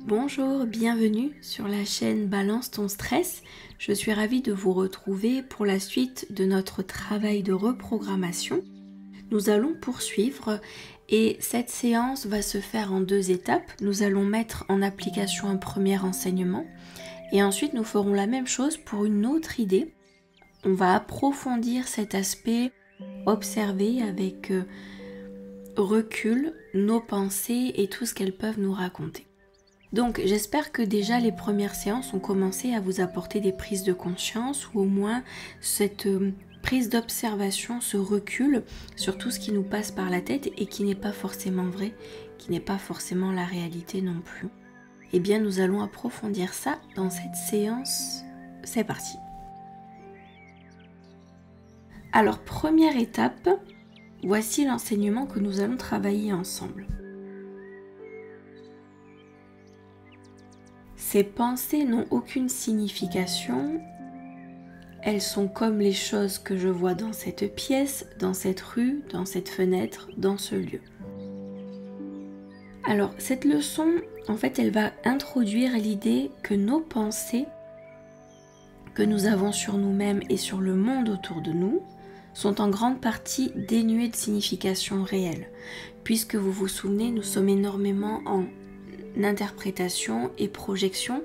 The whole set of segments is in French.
Bonjour, bienvenue sur la chaîne Balance ton stress. Je suis ravie de vous retrouver pour la suite de notre travail de reprogrammation. Nous allons poursuivre et cette séance va se faire en 2 étapes. Nous allons mettre en application un premier enseignement et ensuite nous ferons la même chose pour une autre idée. On va approfondir cet aspect, observer avec recul nos pensées et tout ce qu'elles peuvent nous raconter. Donc j'espère que déjà les premières séances ont commencé à vous apporter des prises de conscience ou au moins cette prise d'observation, ce recul sur tout ce qui nous passe par la tête et qui n'est pas forcément vrai, qui n'est pas forcément la réalité non plus. Eh bien nous allons approfondir ça dans cette séance. C'est parti. Alors première étape, voici l'enseignement que nous allons travailler ensemble. Ces pensées n'ont aucune signification, elles sont comme les choses que je vois dans cette pièce, dans cette rue, dans cette fenêtre, dans ce lieu. Alors cette leçon, en fait, elle va introduire l'idée que nos pensées que nous avons sur nous-mêmes et sur le monde autour de nous sont en grande partie dénuées de signification réelle. Puisque vous vous souvenez, nous sommes énormément en interprétation et projection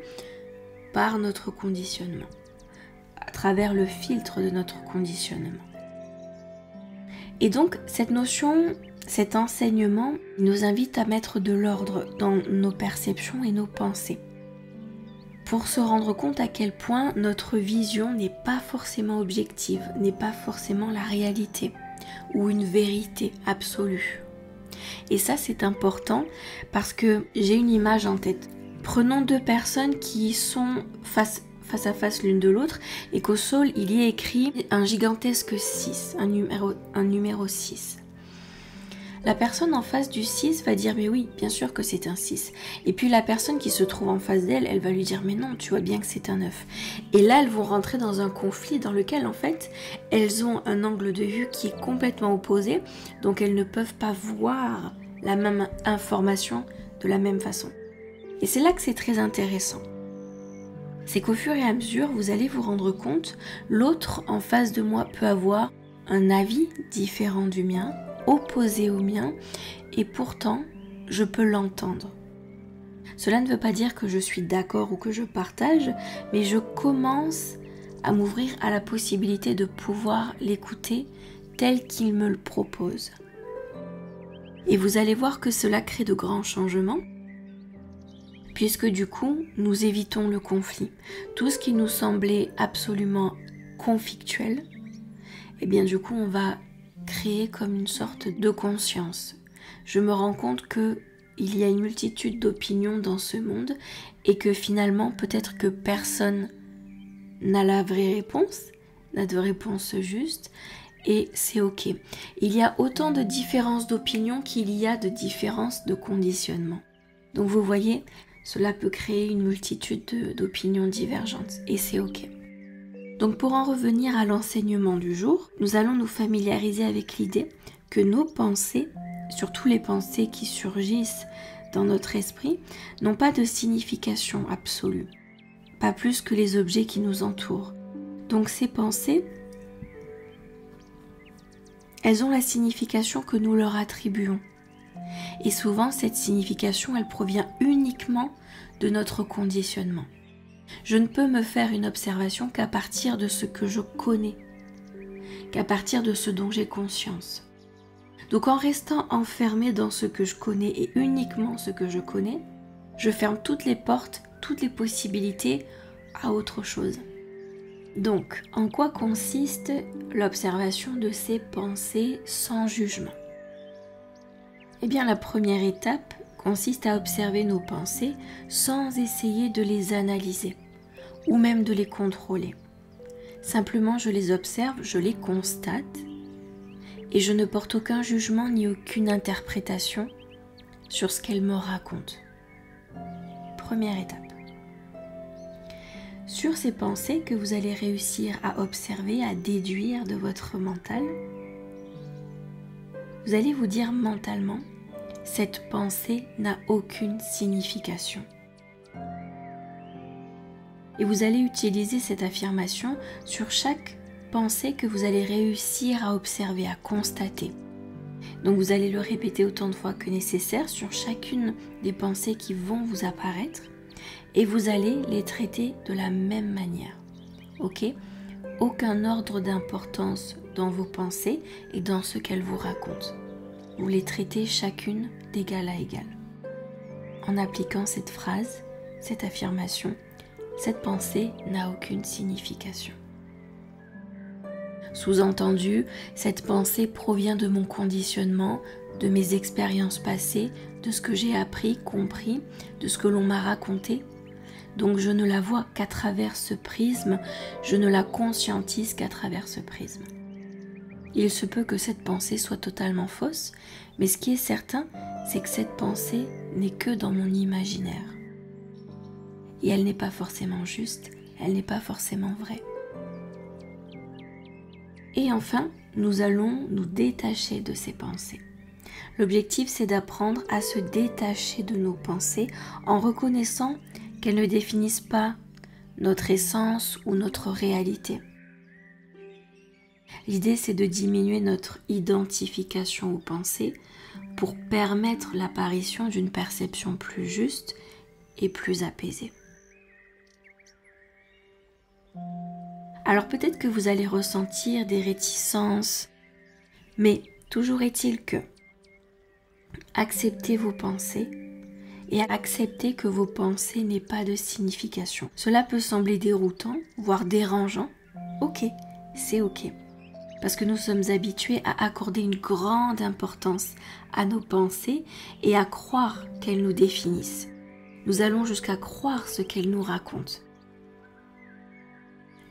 par notre conditionnement, à travers le filtre de notre conditionnement. Et donc cette notion, cet enseignement nous invite à mettre de l'ordre dans nos perceptions et nos pensées, pour se rendre compte à quel point notre vision n'est pas forcément objective, n'est pas forcément la réalité ou une vérité absolue. Et ça c'est important parce que j'ai une image en tête. Prenons 2 personnes qui sont face à face l'une de l'autre et qu'au sol il y est écrit un gigantesque 6, un numéro 6. La personne en face du 6 va dire mais oui, bien sûr que c'est un 6. Et puis la personne qui se trouve en face d'elle, elle va lui dire mais non, tu vois bien que c'est un 9. Et là elles vont rentrer dans un conflit dans lequel en fait elles ont un angle de vue qui est complètement opposé, donc elles ne peuvent pas voir la même information de la même façon. Et c'est là que c'est très intéressant. C'est qu'au fur et à mesure, vous allez vous rendre compte, l'autre en face de moi peut avoir un avis différent du mien, opposé au mien, et pourtant, je peux l'entendre. Cela ne veut pas dire que je suis d'accord ou que je partage, mais je commence à m'ouvrir à la possibilité de pouvoir l'écouter tel qu'il me le propose. Et vous allez voir que cela crée de grands changements, puisque du coup, nous évitons le conflit. Tout ce qui nous semblait absolument conflictuel, et bien du coup, on va créer comme une sorte de conscience. Je me rends compte que il y a une multitude d'opinions dans ce monde et que finalement, peut-être que personne n'a la vraie réponse, n'a de réponse juste, et c'est ok. Il y a autant de différences d'opinion qu'il y a de différences de conditionnement. Donc vous voyez, cela peut créer une multitude d'opinions divergentes, et c'est ok. Donc pour en revenir à l'enseignement du jour, nous allons nous familiariser avec l'idée que nos pensées, surtout les pensées qui surgissent dans notre esprit, n'ont pas de signification absolue, pas plus que les objets qui nous entourent. Donc ces pensées, elles ont la signification que nous leur attribuons. Et souvent cette signification, elle provient uniquement de notre conditionnement. Je ne peux me faire une observation qu'à partir de ce que je connais, qu'à partir de ce dont j'ai conscience. Donc en restant enfermé dans ce que je connais et uniquement ce que je connais, je ferme toutes les portes, toutes les possibilités à autre chose. Donc, en quoi consiste l'observation de ces pensées sans jugement ? Eh bien, la première étape consiste à observer nos pensées sans essayer de les analyser ou même de les contrôler. Simplement, je les observe, je les constate et je ne porte aucun jugement ni aucune interprétation sur ce qu'elles me racontent. Première étape. Sur ces pensées que vous allez réussir à observer, à déduire de votre mental, vous allez vous dire mentalement, cette pensée n'a aucune signification. Et vous allez utiliser cette affirmation sur chaque pensée que vous allez réussir à observer, à constater. Donc vous allez le répéter autant de fois que nécessaire sur chacune des pensées qui vont vous apparaître et vous allez les traiter de la même manière. Ok ? Aucun ordre d'importance dans vos pensées et dans ce qu'elles vous racontent. Vous les traitez chacune d'égal à égal. En appliquant cette phrase, cette affirmation, cette pensée n'a aucune signification. Sous-entendu, cette pensée provient de mon conditionnement, de mes expériences passées, de ce que j'ai appris, compris, de ce que l'on m'a raconté. Donc je ne la vois qu'à travers ce prisme, je ne la conscientise qu'à travers ce prisme. Il se peut que cette pensée soit totalement fausse, mais ce qui est certain, c'est que cette pensée n'est que dans mon imaginaire. Et elle n'est pas forcément juste, elle n'est pas forcément vraie. Et enfin, nous allons nous détacher de ces pensées. L'objectif, c'est d'apprendre à se détacher de nos pensées en reconnaissant qu'elles ne définissent pas notre essence ou notre réalité. L'idée, c'est de diminuer notre identification aux pensées pour permettre l'apparition d'une perception plus juste et plus apaisée. Alors peut-être que vous allez ressentir des réticences, mais toujours est-il que acceptez vos pensées et acceptez que vos pensées n'aient pas de signification. Cela peut sembler déroutant, voire dérangeant. Ok, c'est ok. Parce que nous sommes habitués à accorder une grande importance à nos pensées et à croire qu'elles nous définissent. Nous allons jusqu'à croire ce qu'elles nous racontent.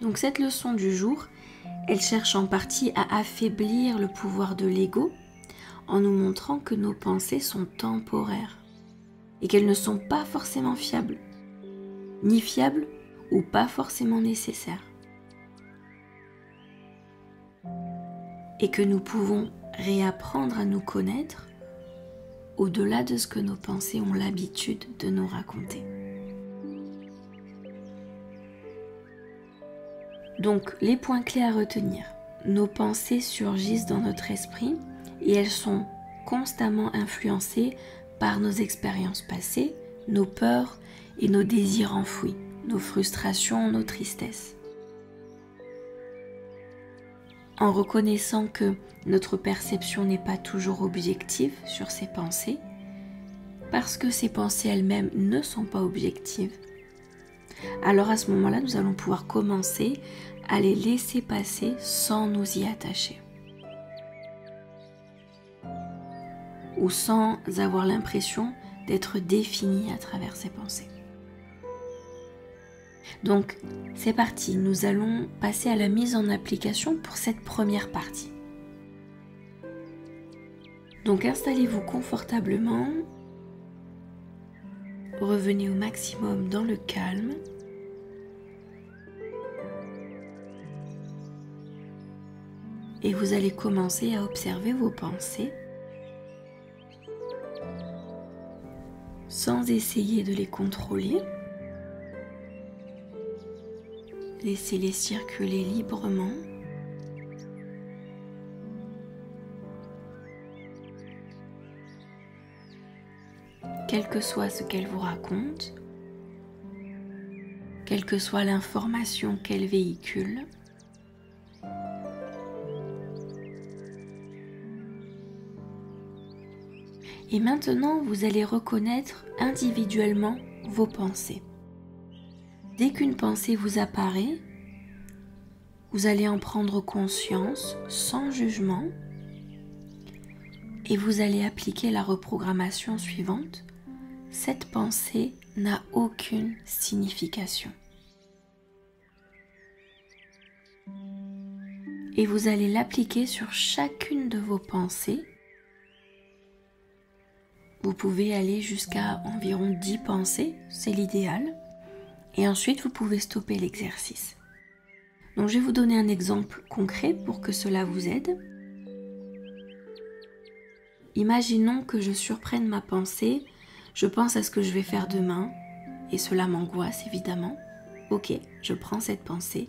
Donc cette leçon du jour, elle cherche en partie à affaiblir le pouvoir de l'ego en nous montrant que nos pensées sont temporaires et qu'elles ne sont pas forcément fiables, ni fiables ou pas forcément nécessaires. Et que nous pouvons réapprendre à nous connaître au-delà de ce que nos pensées ont l'habitude de nous raconter. Donc, les points clés à retenir. Nos pensées surgissent dans notre esprit et elles sont constamment influencées par nos expériences passées, nos peurs et nos désirs enfouis, nos frustrations, nos tristesses. En reconnaissant que notre perception n'est pas toujours objective sur ces pensées, parce que ces pensées elles-mêmes ne sont pas objectives, alors à ce moment-là, nous allons pouvoir commencer à les laisser passer sans nous y attacher. Ou sans avoir l'impression d'être définis à travers ces pensées. Donc, c'est parti, nous allons passer à la mise en application pour cette première partie. Donc, installez-vous confortablement, revenez au maximum dans le calme. Et vous allez commencer à observer vos pensées sans essayer de les contrôler. Laissez-les circuler librement. Quel que soit ce qu'elles vous racontent, quelle que soit l'information qu'elles véhiculent, et maintenant, vous allez reconnaître individuellement vos pensées. Dès qu'une pensée vous apparaît, vous allez en prendre conscience sans jugement et vous allez appliquer la reprogrammation suivante. Cette pensée n'a aucune signification. Et vous allez l'appliquer sur chacune de vos pensées. Vous pouvez aller jusqu'à environ 10 pensées, c'est l'idéal. Et ensuite, vous pouvez stopper l'exercice. Donc, je vais vous donner un exemple concret pour que cela vous aide. Imaginons que je surprenne ma pensée, je pense à ce que je vais faire demain, et cela m'angoisse évidemment. ok, je prends cette pensée.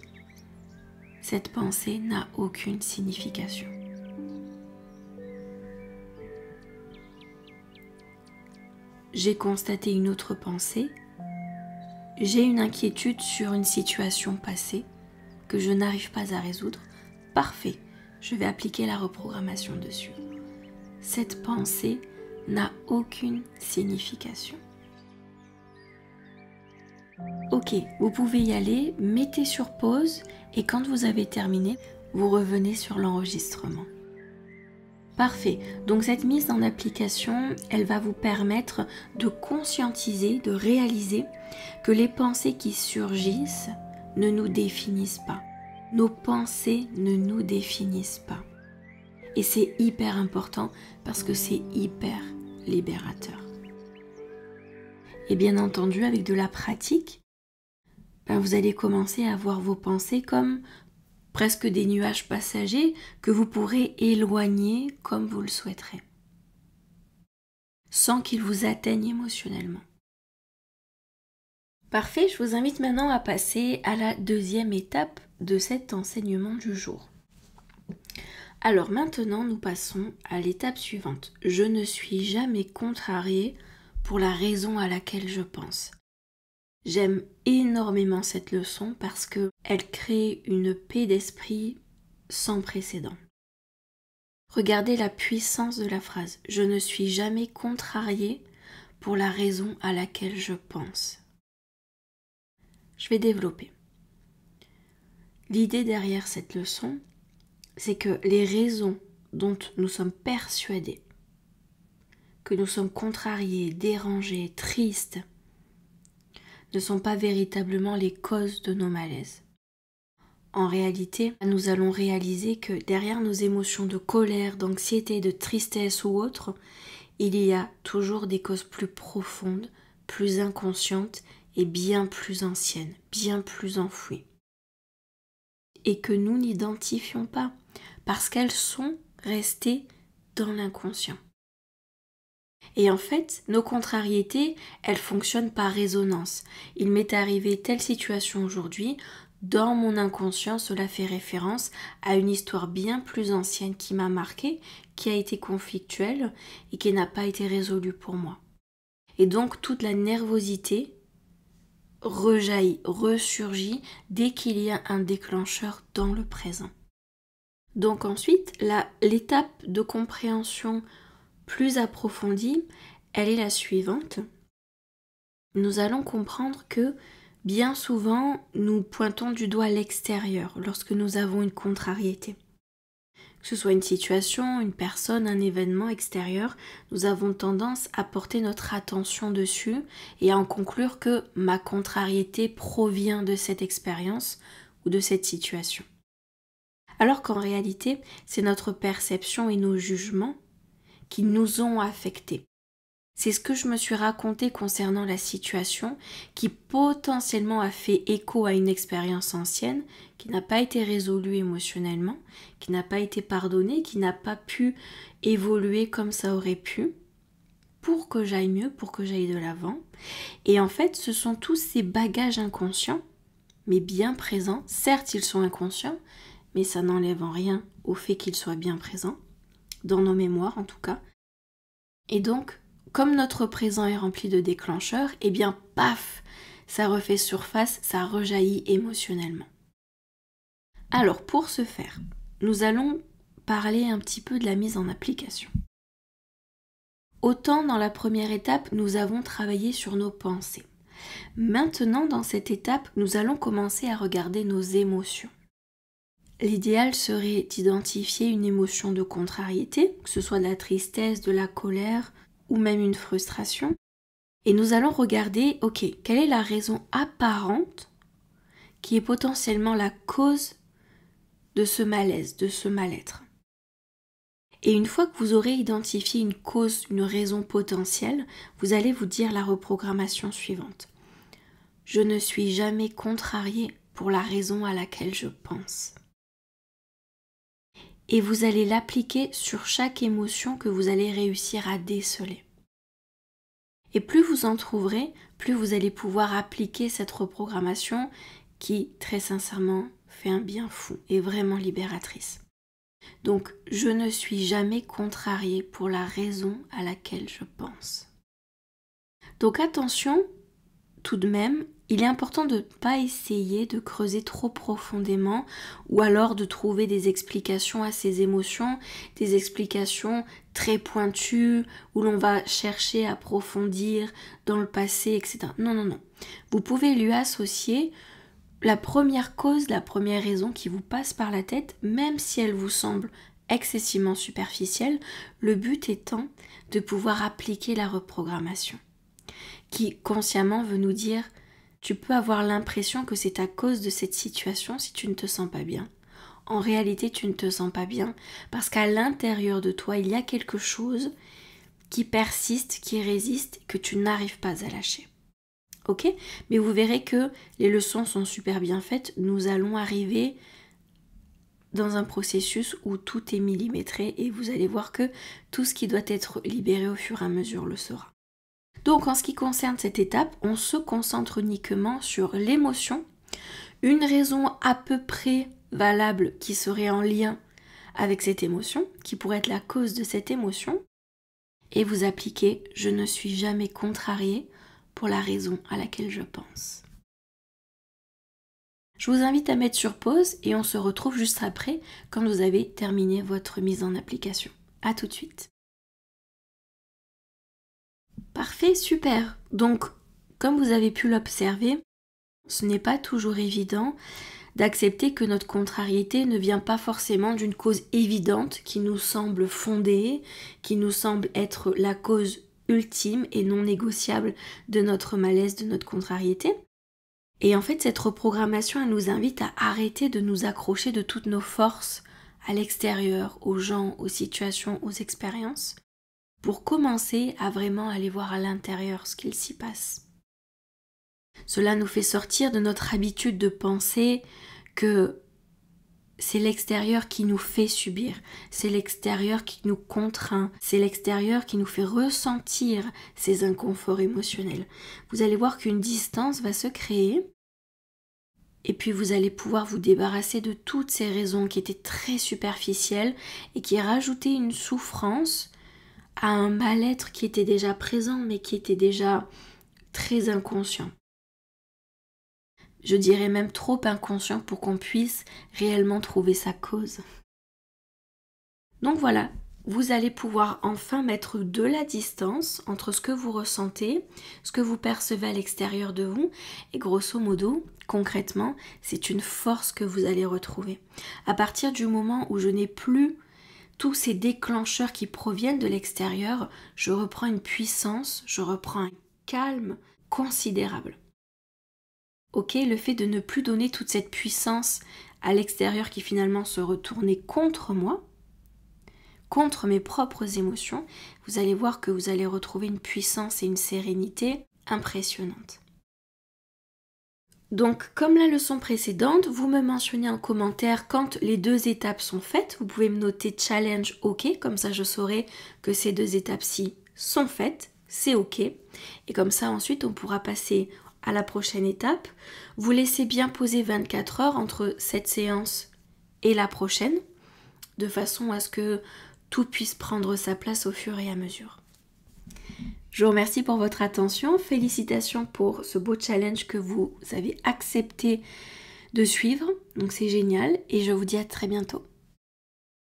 Cette pensée n'a aucune signification. J'ai constaté une autre pensée. J'ai une inquiétude sur une situation passée que je n'arrive pas à résoudre. Parfait, je vais appliquer la reprogrammation dessus. Cette pensée n'a aucune signification. Ok, vous pouvez y aller, mettez sur pause et quand vous avez terminé, vous revenez sur l'enregistrement. Parfait, donc cette mise en application, elle va vous permettre de conscientiser, de réaliser que les pensées qui surgissent ne nous définissent pas. Nos pensées ne nous définissent pas. Et c'est hyper important parce que c'est hyper libérateur. Et bien entendu, avec de la pratique, vous allez commencer à voir vos pensées comme presque des nuages passagers que vous pourrez éloigner comme vous le souhaiterez, sans qu'ils vous atteignent émotionnellement. Parfait, je vous invite maintenant à passer à la deuxième étape de cet enseignement du jour. Alors maintenant, nous passons à l'étape suivante. Je ne suis jamais contrariée pour la raison à laquelle je pense. J'aime énormément cette leçon parce qu'elle crée une paix d'esprit sans précédent. Regardez la puissance de la phrase. Je ne suis jamais contrariée pour la raison à laquelle je pense. Je vais développer. L'idée derrière cette leçon, c'est que les raisons dont nous sommes persuadés, que nous sommes contrariés, dérangés, tristes, ne sont pas véritablement les causes de nos malaises. En réalité, nous allons réaliser que derrière nos émotions de colère, d'anxiété, de tristesse ou autres, il y a toujours des causes plus profondes, plus inconscientes et bien plus anciennes, bien plus enfouies. Et que nous n'identifions pas, parce qu'elles sont restées dans l'inconscient. Et en fait, nos contrariétés, elles fonctionnent par résonance. Il m'est arrivé telle situation aujourd'hui, dans mon inconscient, cela fait référence à une histoire bien plus ancienne qui m'a marquée, qui a été conflictuelle et qui n'a pas été résolue pour moi. Et donc toute la nervosité rejaillit, ressurgit dès qu'il y a un déclencheur dans le présent. Donc ensuite, l'étape de compréhension plus approfondie, elle est la suivante. Nous allons comprendre que bien souvent, nous pointons du doigt l'extérieur lorsque nous avons une contrariété. Que ce soit une situation, une personne, un événement extérieur, nous avons tendance à porter notre attention dessus et à en conclure que ma contrariété provient de cette expérience ou de cette situation. Alors qu'en réalité, c'est notre perception et nos jugements qui nous ont affectés. C'est ce que je me suis raconté concernant la situation qui potentiellement a fait écho à une expérience ancienne qui n'a pas été résolue émotionnellement, qui n'a pas été pardonnée, qui n'a pas pu évoluer comme ça aurait pu pour que j'aille mieux, pour que j'aille de l'avant. Et en fait, ce sont tous ces bagages inconscients, mais bien présents. Certes, ils sont inconscients, mais ça n'enlève en rien au fait qu'ils soient bien présents, dans nos mémoires en tout cas. Et donc, comme notre présent est rempli de déclencheurs, eh bien, paf, ça refait surface, ça rejaillit émotionnellement. Alors, pour ce faire, nous allons parler un petit peu de la mise en application. Autant dans la première étape, nous avons travaillé sur nos pensées. Maintenant, dans cette étape, nous allons commencer à regarder nos émotions. L'idéal serait d'identifier une émotion de contrariété, que ce soit de la tristesse, de la colère ou même une frustration. Et nous allons regarder, ok, quelle est la raison apparente qui est potentiellement la cause de ce malaise, de ce mal-être. Et une fois que vous aurez identifié une cause, une raison potentielle, vous allez vous dire la reprogrammation suivante. Je ne suis jamais contrarié pour la raison à laquelle je pense. Et vous allez l'appliquer sur chaque émotion que vous allez réussir à déceler. Et plus vous en trouverez, plus vous allez pouvoir appliquer cette reprogrammation qui, très sincèrement, fait un bien fou et vraiment libératrice. Donc, je ne suis jamais contrariée pour la raison à laquelle je pense. Donc attention, tout de même, il est important de ne pas essayer de creuser trop profondément ou alors de trouver des explications à ces émotions, des explications très pointues où l'on va chercher à approfondir dans le passé, etc. Non, non, non. Vous pouvez lui associer la première cause, la première raison qui vous passe par la tête, même si elle vous semble excessivement superficielle, le but étant de pouvoir appliquer la reprogrammation, qui consciemment veut nous dire tu peux avoir l'impression que c'est à cause de cette situation si tu ne te sens pas bien. En réalité, tu ne te sens pas bien parce qu'à l'intérieur de toi, il y a quelque chose qui persiste, qui résiste, que tu n'arrives pas à lâcher. Ok ? Mais vous verrez que les leçons sont super bien faites. Nous allons arriver dans un processus où tout est millimétré et vous allez voir que tout ce qui doit être libéré au fur et à mesure le sera. Donc en ce qui concerne cette étape, on se concentre uniquement sur l'émotion, une raison à peu près valable qui serait en lien avec cette émotion, qui pourrait être la cause de cette émotion, et vous appliquez « je ne suis jamais contrariée pour la raison à laquelle je pense ». Je vous invite à mettre sur pause et on se retrouve juste après quand vous avez terminé votre mise en application. À tout de suite. Parfait, super. Donc, comme vous avez pu l'observer, ce n'est pas toujours évident d'accepter que notre contrariété ne vient pas forcément d'une cause évidente qui nous semble fondée, qui nous semble être la cause ultime et non négociable de notre malaise, de notre contrariété. Et en fait, cette reprogrammation, elle nous invite à arrêter de nous accrocher de toutes nos forces à l'extérieur, aux gens, aux situations, aux expériences, pour commencer à vraiment aller voir à l'intérieur ce qu'il s'y passe. Cela nous fait sortir de notre habitude de penser que c'est l'extérieur qui nous fait subir, c'est l'extérieur qui nous contraint, c'est l'extérieur qui nous fait ressentir ces inconforts émotionnels. Vous allez voir qu'une distance va se créer et puis vous allez pouvoir vous débarrasser de toutes ces raisons qui étaient très superficielles et qui rajoutaient une souffrance à un mal-être qui était déjà présent mais qui était déjà très inconscient. Je dirais même trop inconscient pour qu'on puisse réellement trouver sa cause. Donc voilà, vous allez pouvoir enfin mettre de la distance entre ce que vous ressentez, ce que vous percevez à l'extérieur de vous et grosso modo, concrètement, c'est une force que vous allez retrouver. À partir du moment où je n'ai plus tous ces déclencheurs qui proviennent de l'extérieur, je reprends une puissance, je reprends un calme considérable. Ok, le fait de ne plus donner toute cette puissance à l'extérieur qui finalement se retournait contre moi, contre mes propres émotions, vous allez voir que vous allez retrouver une puissance et une sérénité impressionnantes. Donc, comme la leçon précédente, vous me mentionnez en commentaire quand les 2 étapes sont faites. Vous pouvez me noter challenge OK, comme ça je saurai que ces 2 étapes-ci sont faites, c'est OK. Et comme ça ensuite on pourra passer à la prochaine étape. Vous laissez bien poser 24 heures entre cette séance et la prochaine, de façon à ce que tout puisse prendre sa place au fur et à mesure. Je vous remercie pour votre attention, félicitations pour ce beau challenge que vous avez accepté de suivre, donc c'est génial et je vous dis à très bientôt.